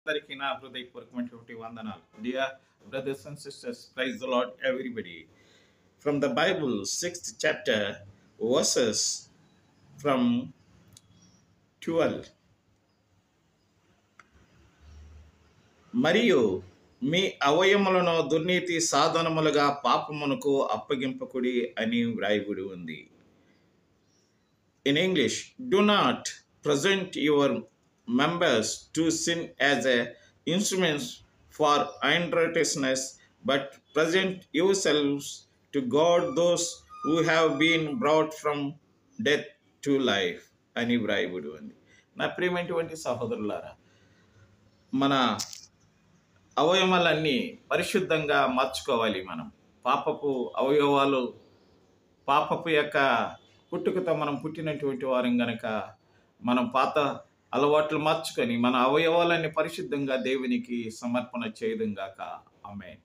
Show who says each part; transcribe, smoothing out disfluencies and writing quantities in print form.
Speaker 1: అందరికీ నా హృదయపూర్వకమైనటువంటి వందనాలు. Dear brothers and sisters, praise the Lord, everybody. From the Bible, 6th chapter, verses from 12. మరియు మీ అవయములను దుర్నీతి సాధనములుగా పాపమునకు అప్పగింపకుడి అని వ్రాయబడి ఉంది. In English, do not present your members to sin as a instruments for unrighteousness, but present yourselves to God those who have been brought from death to life అని వ్రాయబడి ఉంది. నా ప్రియమైనటువంటి సహోదరులారా, మన అవయవాలన్నీ పరిశుద్ధంగా మార్చుకోవాలి. మనం పాపపు అవయవాలు, పాపపు యొక్క పుట్టుకతో మనం పుట్టినటువంటి వారం గనక మనం పాత అలవాట్లు మార్చుకొని మన అవయవాలన్నీ పరిశుద్ధంగా దేవునికి సమర్పణ చేయడం గాక. ఆమేన్.